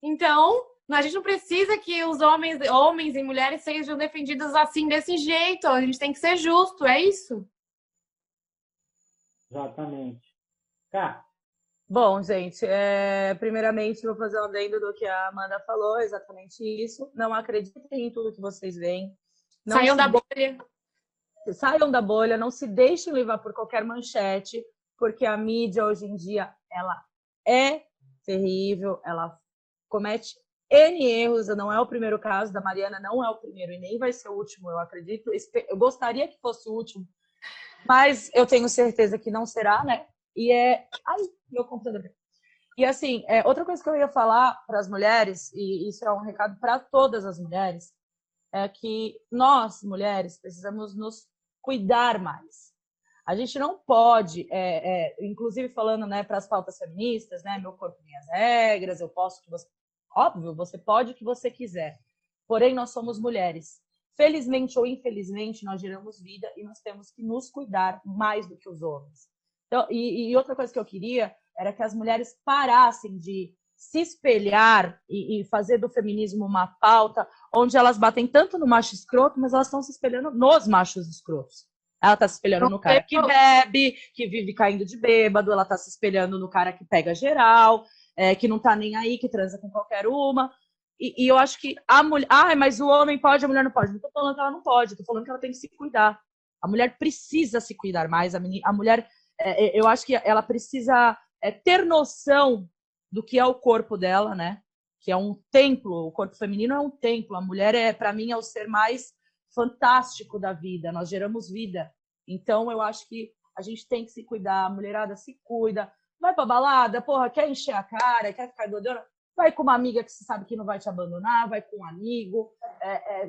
Speaker 2: Então, a gente não precisa que os homens e mulheres sejam defendidos assim, desse jeito. A gente tem que ser justo, é isso?
Speaker 5: Exatamente. Cá.
Speaker 3: Bom, gente, primeiramente vou fazer um adendo do que a Amanda falou, exatamente isso. Não acreditem em tudo que vocês veem.
Speaker 2: Saiam da bolha.
Speaker 3: Saiam da bolha, não se deixem levar por qualquer manchete, porque a mídia hoje em dia, ela é terrível, ela comete N erros, não é o primeiro caso da Mariana, não é o primeiro e nem vai ser o último, eu acredito. Eu gostaria que fosse o último, mas eu tenho certeza que não será, né? Ai, meu computador. E assim, outra coisa que eu ia falar para as mulheres, e isso é um recado para todas as mulheres, é que nós, mulheres, precisamos nos cuidar mais. A gente não pode, inclusive falando, né, para as pautas feministas, né, meu corpo, minhas regras, eu posso que você... Óbvio, você pode o que você quiser. Porém, nós somos mulheres. Felizmente ou infelizmente, nós geramos vida e nós temos que nos cuidar mais do que os homens. Então, e outra coisa que eu queria era que as mulheres parassem de se espelhar e fazer do feminismo uma pauta onde elas batem tanto no macho escroto, mas elas estão se espelhando nos machos escrotos. Ela está se espelhando no cara que bebe, que vive caindo de bêbado, ela está se espelhando no cara que pega geral, que não está nem aí, que transa com qualquer uma. E eu acho que a mulher... mas o homem pode, a mulher não pode. Não estou falando que ela não pode, estou falando que ela tem que se cuidar. A mulher precisa se cuidar mais. A mulher, eu acho que ela precisa ter noção do que é o corpo dela, né? Que é um templo, o corpo feminino é um templo. A mulher, para mim, é o ser mais fantástico da vida. Nós geramos vida. Então, eu acho que a gente tem que se cuidar. A mulherada se cuida. Vai pra balada, porra, quer encher a cara, quer ficar doidona? Vai com uma amiga que você sabe que não vai te abandonar, vai com um amigo,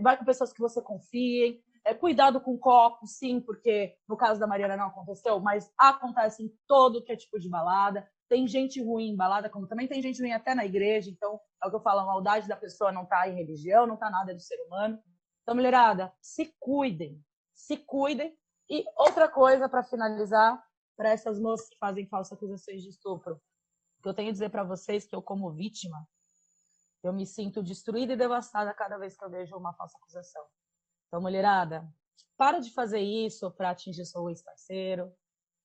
Speaker 3: vai com pessoas que você confiem. Cuidado com copo, sim, porque no caso da Mariana não aconteceu, mas acontece em todo que é tipo de balada. Tem gente ruim em balada, como também tem gente ruim até na igreja. Então, é o que eu falo, a maldade da pessoa não está em religião, não está nada do ser humano. Então, mulherada, se cuidem. Se cuidem. E outra coisa, para finalizar, para essas moças que fazem falsas acusações de estupro, que eu tenho a dizer para vocês que eu, como vítima, eu me sinto destruída e devastada cada vez que eu vejo uma falsa acusação. Então, mulherada, para de fazer isso para atingir seu ex-parceiro,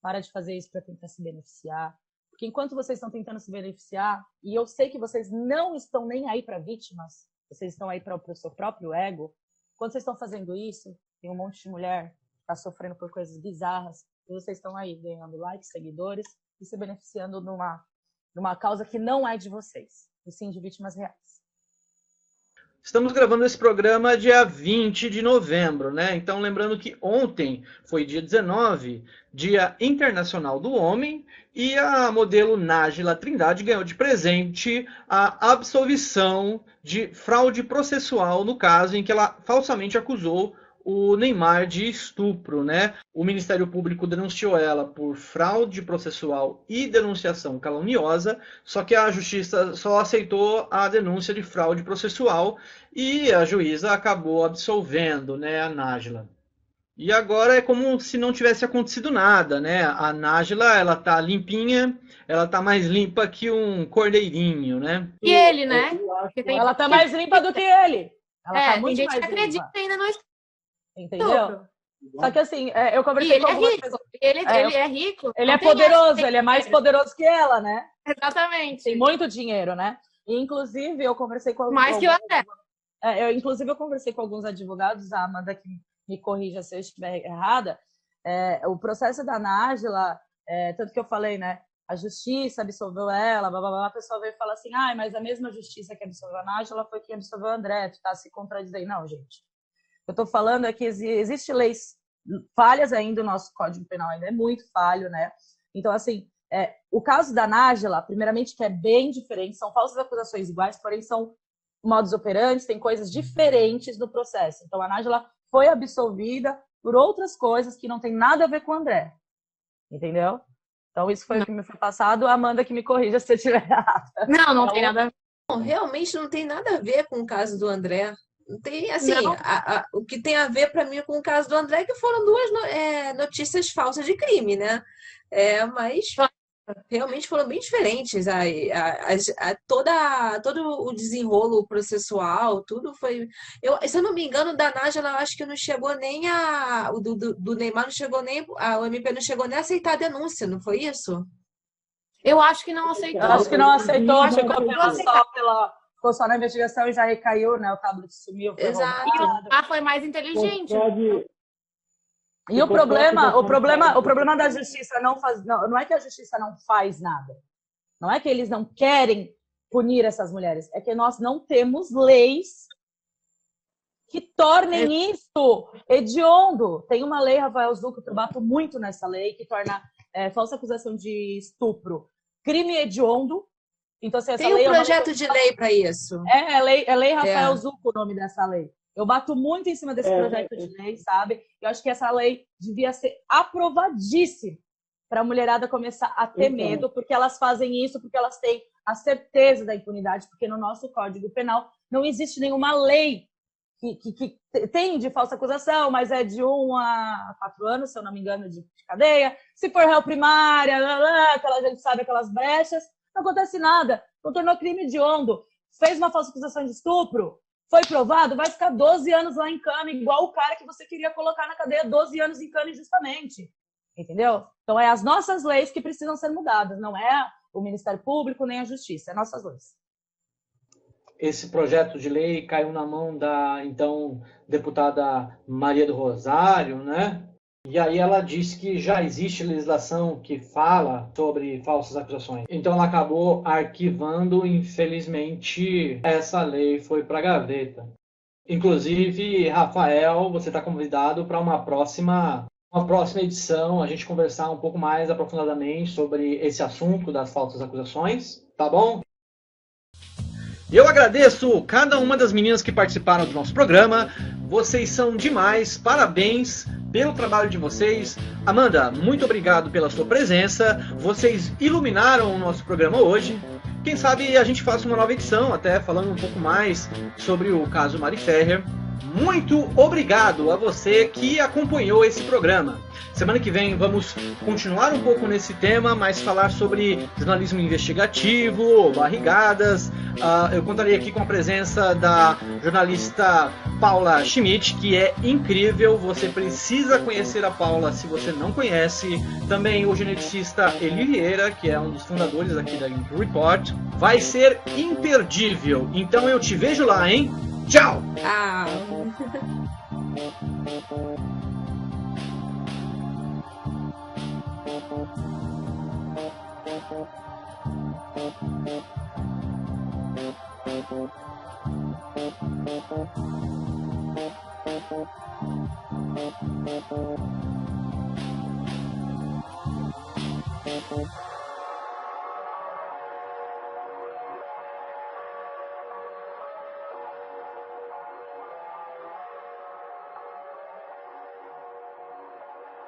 Speaker 3: para de fazer isso para tentar se beneficiar. Porque enquanto vocês estão tentando se beneficiar, e eu sei que vocês não estão nem aí para vítimas, vocês estão aí para o seu próprio ego, quando vocês estão fazendo isso, tem um monte de mulher que tá sofrendo por coisas bizarras, e vocês estão aí ganhando likes, seguidores, e se beneficiando numa causa que não é de vocês, e sim de vítimas reais.
Speaker 1: Estamos gravando esse programa dia 20 de novembro, né? Então, lembrando que ontem foi dia 19, Dia Internacional do Homem, e a modelo Nájila Trindade ganhou de presente a absolvição de fraude processual no caso em que ela falsamente acusou o Neymar de estupro, né? O Ministério Público denunciou ela por fraude processual e denunciação caluniosa, só que a Justiça só aceitou a denúncia de fraude processual e a juíza acabou absolvendo, né, a Nájila. E agora é como se não tivesse acontecido nada, né? A Nájila, ela tá limpinha, ela tá mais limpa que um cordeirinho, né?
Speaker 2: E ele, né?
Speaker 3: Ela tá mais limpa do que ele. Ela tá
Speaker 2: Tem
Speaker 3: muito
Speaker 2: gente
Speaker 3: mais
Speaker 2: que acredita
Speaker 3: limpa.
Speaker 2: ainda no
Speaker 3: Estupro. Só que assim, eu conversei com algumas pessoas.
Speaker 2: Ele é rico.
Speaker 3: Ele é poderoso, ele é mais poderoso que ela, né?
Speaker 2: Exatamente.
Speaker 3: Tem muito dinheiro, né? E, inclusive, eu conversei com
Speaker 2: mais que o André.
Speaker 3: Inclusive, eu conversei com alguns advogados, a Amanda que me corrija se eu estiver errada. O processo da Nájila, tanto que eu falei, né? A justiça absolveu ela, blá, blá, blá, a pessoa veio e fala assim, mas a mesma justiça que absolveu a Nájila foi quem absolveu o André, tu tá se contradizendo. Não, gente. O que eu tô falando é que existem leis falhas ainda, o nosso Código Penal ainda é muito falho, né? Então, assim, o caso da Nájila, primeiramente, que é bem diferente, são falsas acusações iguais, porém são modus operandi, tem coisas diferentes no processo. Então, a Nájila foi absolvida por outras coisas que não tem nada a ver com o André. Entendeu? Então, isso foi o que me foi passado. A Amanda que me corrija se eu estiver errada.
Speaker 2: Não tem nada a ver.
Speaker 4: Não, realmente não tem nada a ver com o caso do André. Não tem, assim, o que tem a ver para mim com o caso do André é que foram duas notícias falsas de crime, né? Mas realmente foram bem diferentes. Todo o desenrolo processual, tudo foi... se eu não me engano, da Nájila, eu acho que não chegou nem do Neymar não chegou nem... O MP não chegou nem a aceitar a denúncia, não foi isso?
Speaker 2: Eu acho que não aceitou.
Speaker 3: Eu acho que não aceitou, ficou só na investigação e já recaiu, né? O tablet sumiu.
Speaker 4: Exato.
Speaker 2: E o foi mais inteligente.
Speaker 3: E o problema da justiça não é que a justiça não faz nada. Não é que eles não querem punir essas mulheres. É que nós não temos leis que tornem isso hediondo. Tem uma lei, Rafael Zucco, que eu bato muito nessa lei, que torna falsa acusação de estupro crime hediondo. Então, assim, essa
Speaker 4: tem
Speaker 3: lei
Speaker 4: projeto de lei para isso.
Speaker 3: É lei Rafael Zucco o nome dessa lei. Eu bato muito em cima desse projeto de lei, sabe? Eu acho que essa lei devia ser aprovadíssima para a mulherada começar a ter medo, porque elas fazem isso, porque elas têm a certeza da impunidade, porque no nosso Código Penal não existe nenhuma lei que tem de falsa acusação, mas é de 1 a 4 anos, se eu não me engano, de cadeia. Se for réu primária, aquela gente sabe aquelas brechas, não acontece nada. Não tornou crime hediondo. Fez uma falsa acusação de estupro, foi provado, vai ficar 12 anos lá em cana, igual o cara que você queria colocar na cadeia 12 anos em cana injustamente. Entendeu? Então, é as nossas leis que precisam ser mudadas, não é o Ministério Público nem a Justiça, é nossas leis.
Speaker 1: Esse projeto de lei caiu na mão da, então, deputada Maria do Rosário, né? E aí ela disse que já existe legislação que fala sobre falsas acusações. Então ela acabou arquivando, infelizmente, essa lei foi para a gaveta. Inclusive, Rafael, você está convidado para uma próxima edição, a gente conversar um pouco mais aprofundadamente sobre esse assunto das falsas acusações, tá bom? E eu agradeço cada uma das meninas que participaram do nosso programa. Vocês são demais, parabéns pelo trabalho de vocês. Amanda, muito obrigado pela sua presença. Vocês iluminaram o nosso programa hoje. Quem sabe a gente faça uma nova edição, até falando um pouco mais sobre o caso Mari Ferrer. Muito obrigado a você que acompanhou esse programa. Semana que vem vamos continuar um pouco nesse tema, mas falar sobre jornalismo investigativo, barrigadas. Eu contarei aqui com a presença da jornalista Paula Schmidt, que é incrível. Você precisa conhecer a Paula se você não conhece. Também o geneticista Eli Vieira, que é um dos fundadores aqui da Ink Report. Vai ser imperdível. Então eu te vejo lá, hein? Tchau!
Speaker 4: Ah.